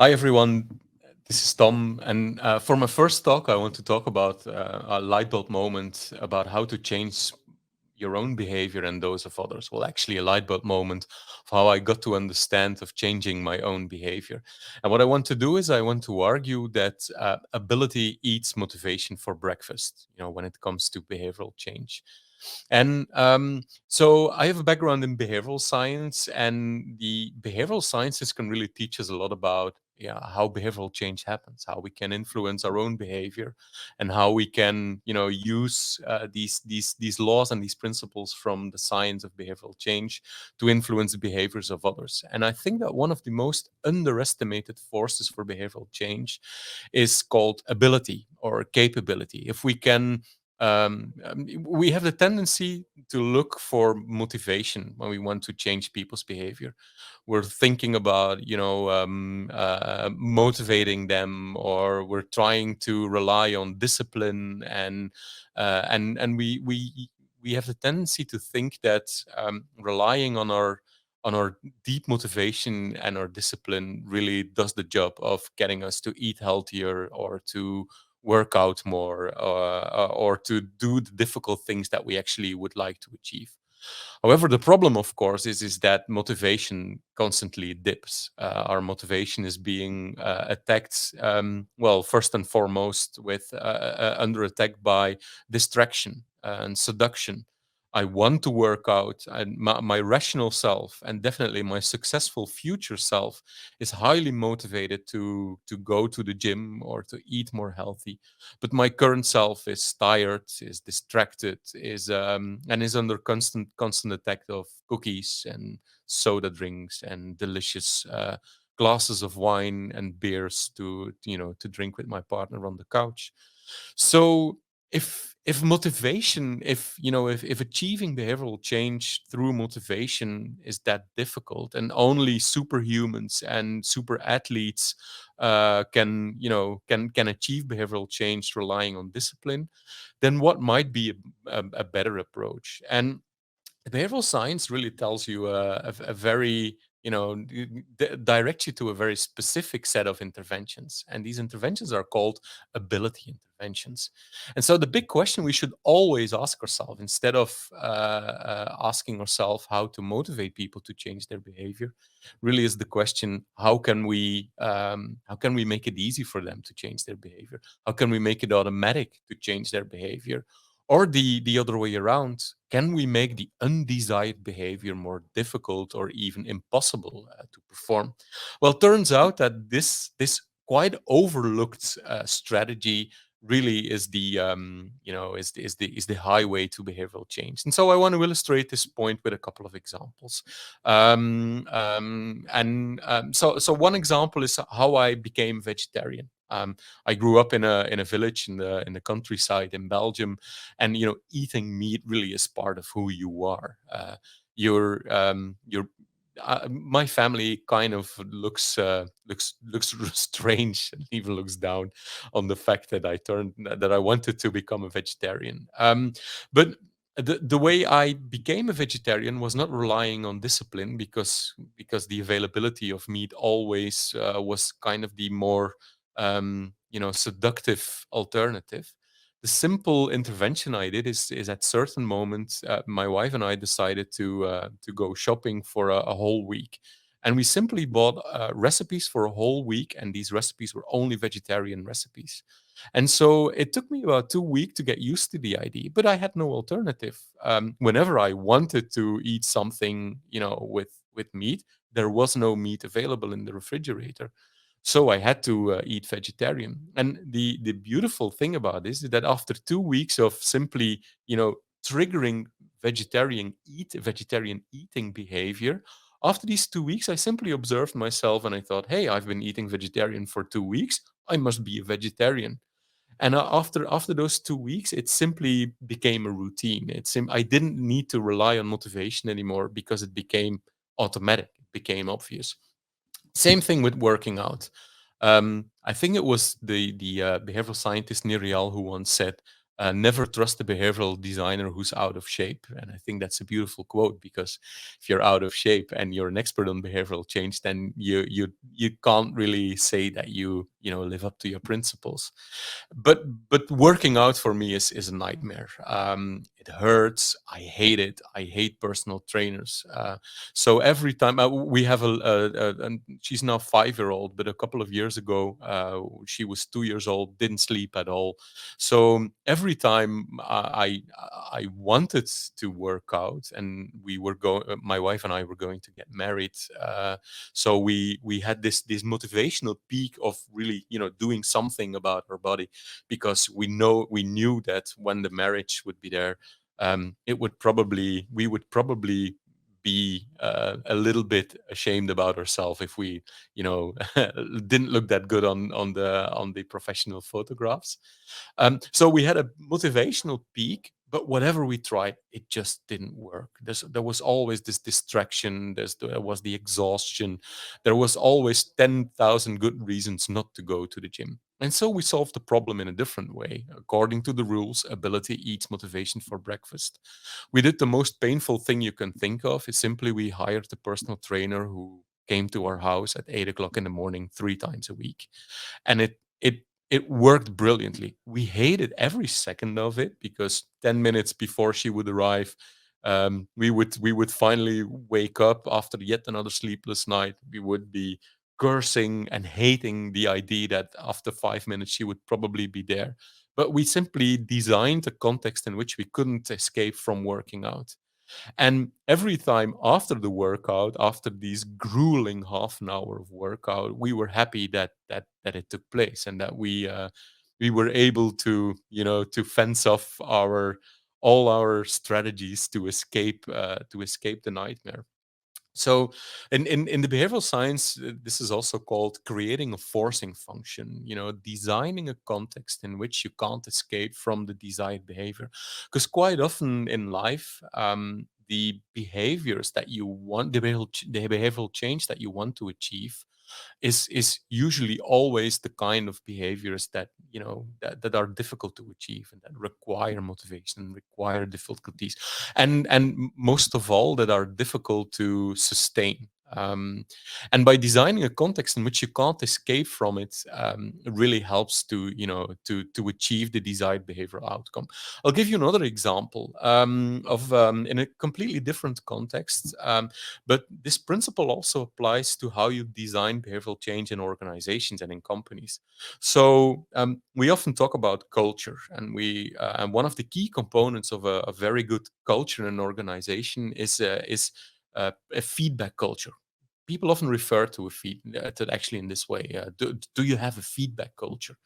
Hi, everyone. This is Tom. And for my first talk, I want to talk about a light bulb moment about how to change your own behavior and those of others. Well, actually, a light bulb moment of how I got to understand of changing my own behavior. And what I want to do is I want to argue that ability eats motivation for breakfast, when it comes to behavioral change. And so I have a background in behavioral science, and the behavioral sciences can really teach us a lot about how behavioral change happens, how we can influence our own behavior, and how we can use these laws and these principles from the science of behavioral change to influence the behaviors of others. And I think that one of the most underestimated forces for behavioral change is called ability or capability. If we can we have the tendency to look for motivation when we want to change people's behavior. We're thinking about, motivating them, or we're trying to rely on discipline, and we have the tendency to think that relying on our deep motivation and our discipline really does the job of getting us to eat healthier or to work out more or to do the difficult things that we actually would like to achieve. However, the problem, of course, is that motivation constantly dips. Our motivation is being attacked, well, first and foremost, with under attack by distraction and seduction. I want to work out, and my rational self, and definitely my successful future self, is highly motivated to go to the gym or to eat more healthy. But my current self is tired, is distracted, is and is under constant attack of cookies and soda drinks and delicious glasses of wine and beers to drink with my partner on the couch. So if motivation, if achieving behavioral change through motivation is that difficult, and only superhumans and super athletes can achieve behavioral change relying on discipline, then what might be a better approach? And behavioral science really tells you a very directs you to a very specific set of interventions, and these interventions are called ability interventions. And so the big question we should always ask ourselves, instead of asking ourselves how to motivate people to change their behavior, really is the question: how can we make it easy for them to change their behavior? How can we make it automatic to change their behavior? Or the other way around, can we make the undesired behavior more difficult or even impossible to perform? Well, turns out that this quite overlooked strategy really is the is the highway to behavioral change. And so I want to illustrate this point with a couple of examples. So one example is how I became vegetarian. I grew up in a village in the countryside in Belgium, and eating meat really is part of who you are. You're My family kind of looks strange, and even looks down on the fact that I wanted to become a vegetarian. But the way I became a vegetarian was not relying on discipline, because the availability of meat always was kind of the more seductive alternative. The simple intervention I did is at certain moments, my wife and I decided to go shopping for a whole week, and we simply bought recipes for a whole week, and these recipes were only vegetarian recipes. And so it took me about 2 weeks to get used to the idea, but I had no alternative. Whenever I wanted to eat something, with meat, there was no meat available in the refrigerator. So I had to eat vegetarian. And the beautiful thing about this is that after 2 weeks of simply, triggering vegetarian eating behavior, after these 2 weeks, I simply observed myself and I thought, hey, I've been eating vegetarian for 2 weeks. I must be a vegetarian. And after those 2 weeks, it simply became a routine. I didn't need to rely on motivation anymore, because it became automatic. It became obvious. Same thing with working out. I think it was the behavioral scientist Nirial who once said, never trust a behavioral designer who's out of shape. And I think that's a beautiful quote, because if you're out of shape and you're an expert on behavioral change, then you can't really say that you live up to your principles. But working out for me is a nightmare. It hurts. I hate it. I hate personal trainers. So every time we have and she's now 5 year old, but a couple of years ago she was 2 years old, didn't sleep at all. So every time I wanted to work out, and we were going, my wife and I were going to get married. So we had this motivational peak of really doing something about our body, because we knew that when the marriage would be there, we would probably be a little bit ashamed about ourselves if we didn't look that good on the professional photographs. So we had a motivational peak, but whatever we tried, it just didn't work. There was always this distraction. There was the exhaustion. There was always 10,000 good reasons not to go to the gym. And so we solved the problem in a different way. According to the rules, ability eats motivation for breakfast. We did the most painful thing you can think of. Is simply we hired a personal trainer who came to our house at 8 o'clock in the morning 3 times a week, and it worked brilliantly. We hated every second of it, because 10 minutes before she would arrive, we would finally wake up after yet another sleepless night. We would be cursing and hating the idea that after 5 minutes she would probably be there. But we simply designed a context in which we couldn't escape from working out. And every time after the workout, after these grueling half an hour of workout, we were happy that it took place, and that we were able to fence off all our strategies to escape the nightmare. So in the behavioral science, this is also called creating a forcing function, designing a context in which you can't escape from the desired behavior. Because quite often in life, the behaviors that you want, the behavioral change that you want to achieve, is usually always the kind of behaviors that are difficult to achieve, and that require motivation, require difficulties, and most of all, that are difficult to sustain. And by designing a context in which you can't escape from it, it really helps to achieve the desired behavioral outcome. I'll give you another example of in a completely different context. But this principle also applies to how you design behavioral change in organizations and in companies. So we often talk about culture, and one of the key components of a very good culture in an organization is a feedback culture. People often refer to actually in this way. Do you have a feedback culture?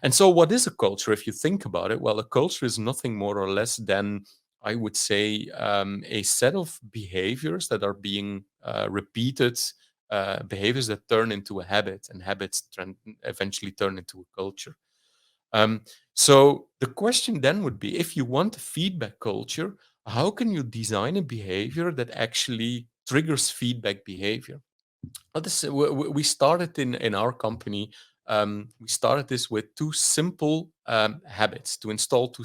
And so, what is a culture? If you think about it, well, a culture is nothing more or less than, I would say, a set of behaviors that are being repeated, behaviors that turn into a habit, and habits eventually turn into a culture. Um, so, the question then would be, if you want a feedback culture, how can you design a behavior that actually triggers feedback behavior? Well, we started in our company. We started this with two simple habits, to install two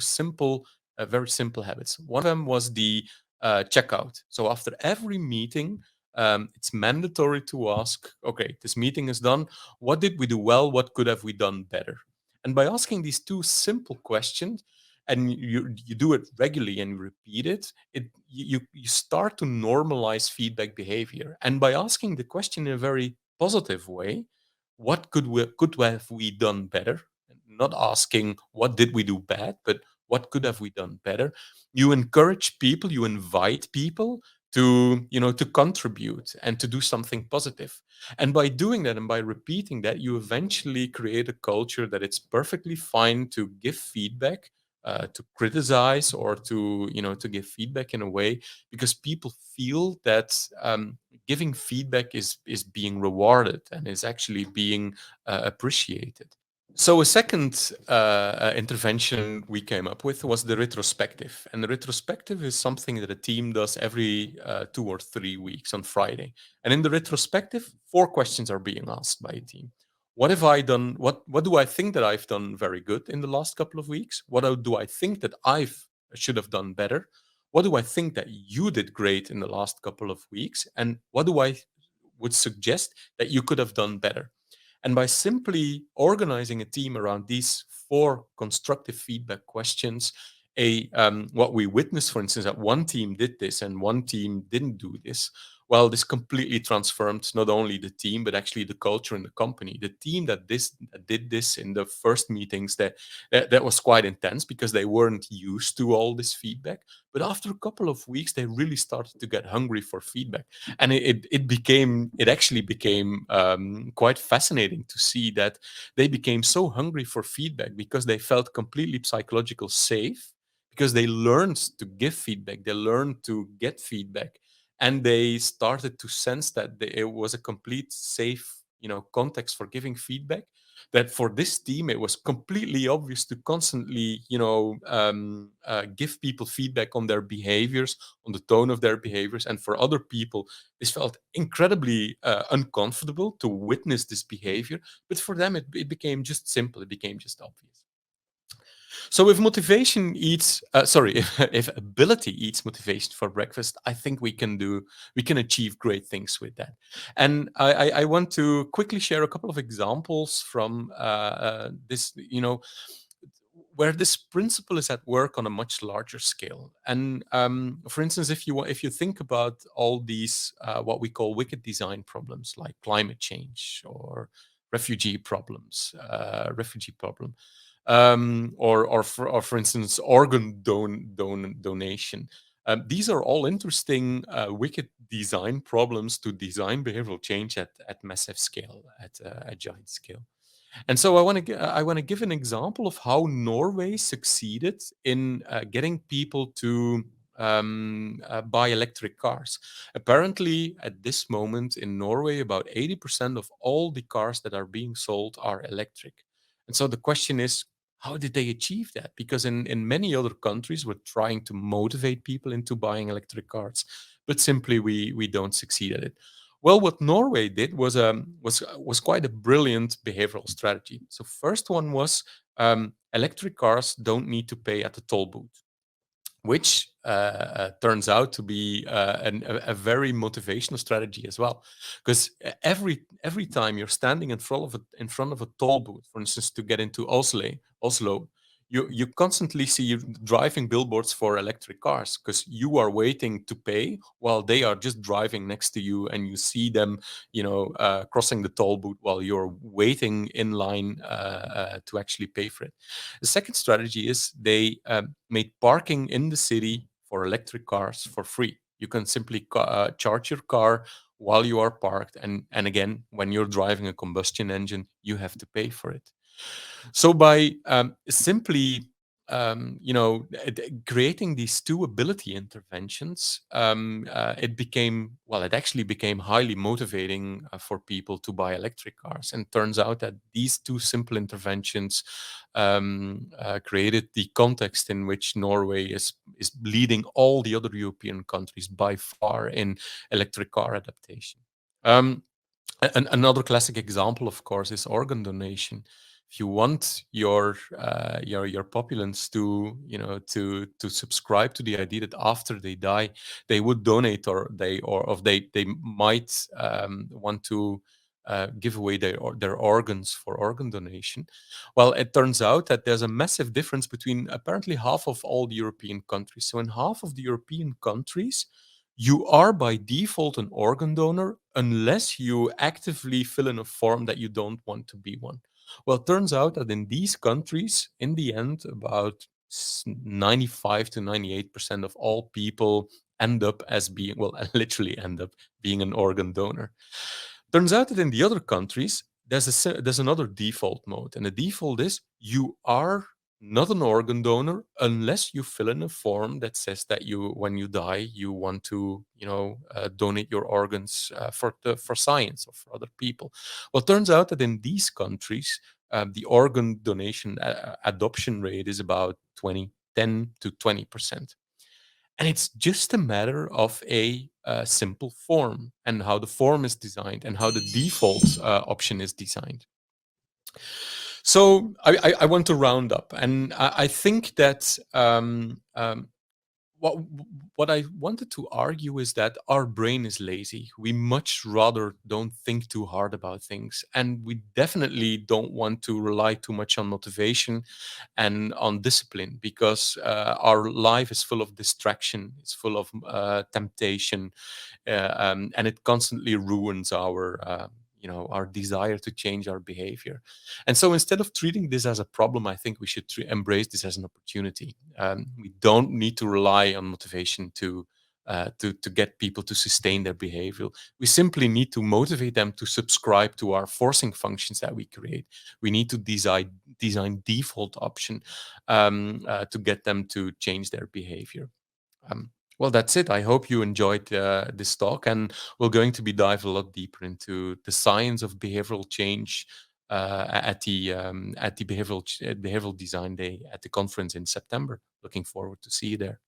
very simple habits. One of them was the checkout. So after every meeting, it's mandatory to ask, okay, this meeting is done. What did we do well? What could have we done better? And by asking these two simple questions, and you do it regularly and you repeat it, you start to normalize feedback behavior. And by asking the question in a very positive way, what could have we done better? Not asking what did we do bad, but what could have we done better? You encourage people, you invite people to contribute and to do something positive. And by doing that and by repeating that, you eventually create a culture that it's perfectly fine to give feedback, to criticize, or to give feedback in a way, because people feel that giving feedback is being rewarded and is actually being appreciated. So a second intervention we came up with was the retrospective, and the retrospective is something that a team does every 2 or 3 weeks on Friday. And in the retrospective, 4 questions are being asked by a team. What have I done? What do I think that I've done very good in the last couple of weeks? Do I think that I've should have done better? What do I think that you did great in the last couple of weeks? And what do I would suggest that you could have done better? And by simply organizing a team around these four constructive feedback questions, what we witnessed, for instance, that one team did this and one team didn't do this. Well, this completely transformed not only the team but actually the culture in the company. The team that did this in the first meetings, that was quite intense because they weren't used to all this feedback. But after a couple of weeks, they really started to get hungry for feedback, and it actually became quite fascinating to see that they became so hungry for feedback because they felt completely psychological safe, because they learned to give feedback, they learned to get feedback, and they started to sense that it was a complete safe, context for giving feedback. That for this team it was completely obvious to constantly, give people feedback on their behaviors, on the tone of their behaviors. And for other people, this felt incredibly uncomfortable to witness this behavior, but for them it became just simple, it became just obvious. So if motivation eats, sorry, if ability eats motivation for breakfast, I think we can achieve great things with that. And I want to quickly share a couple of examples from this, where this principle is at work on a much larger scale. And for instance, if you think about all these what we call wicked design problems, like climate change or refugee problem, or for instance, donation. These are all interesting wicked design problems to design behavioral change at massive scale, at a giant scale. And so I want to give an example of how Norway succeeded in getting people to buy electric cars. Apparently, at this moment in Norway, about 80% of all the cars that are being sold are electric. And so the question is, how did they achieve that? Because in many other countries, we're trying to motivate people into buying electric cars, but simply we don't succeed at it. Well, what Norway did was quite a brilliant behavioral strategy. So first one was, electric cars don't need to pay at the toll booth, which turns out to be a very motivational strategy as well, because every time you're standing in front of a toll booth, for instance, to get into Oslo, you constantly see you driving billboards for electric cars, because you are waiting to pay while they are just driving next to you, and you see them, crossing the toll booth while you're waiting in line to actually pay for it. The second strategy is they made parking in the city for electric cars for free. You can simply charge your car while you are parked, and again, when you're driving a combustion engine, you have to pay for it. So by simply creating these two ability interventions, it actually became highly motivating for people to buy electric cars. And turns out that these two simple interventions created the context in which Norway is leading all the other European countries by far in electric car adaptation. Um, Another classic example, of course, is organ donation. If you want your populace to, to subscribe to the idea that after they die they would donate, or they might want to give away their organs for organ donation. Well, it turns out that there's a massive difference between apparently half of all the European countries. So in half of the European countries, you are by default an organ donor unless you actively fill in a form that you don't want to be one. Well, it turns out that in these countries, in the end, about 95 to 98% of all people end up as being, well, literally end up being an organ donor. Turns out that in the other countries, there's another default mode, and the default is you are not an organ donor unless you fill in a form that says that when you die, you want to, donate your organs for science or for other people. Well, it turns out that in these countries, the organ donation adoption rate is about 10 to 20%. And it's just a matter of a simple form, and how the form is designed and how the default option is designed. So I want to round up, and I think that what what I wanted to argue is that our brain is lazy. We much rather don't think too hard about things, and we definitely don't want to rely too much on motivation and on discipline, because our life is full of distraction, it's full of temptation, and it constantly ruins our our desire to change our behavior. And so instead of treating this as a problem, I think we should embrace this as an opportunity. We don't need to rely on motivation to get people to sustain their behavior. We simply need to motivate them to subscribe to our forcing functions that we create. We need to design default option to get them to change their behavior. Well, that's it. I hope you enjoyed this talk, and we're going to be dive a lot deeper into the science of behavioral change at the behavioral design day at the conference in September. Looking forward to see you there.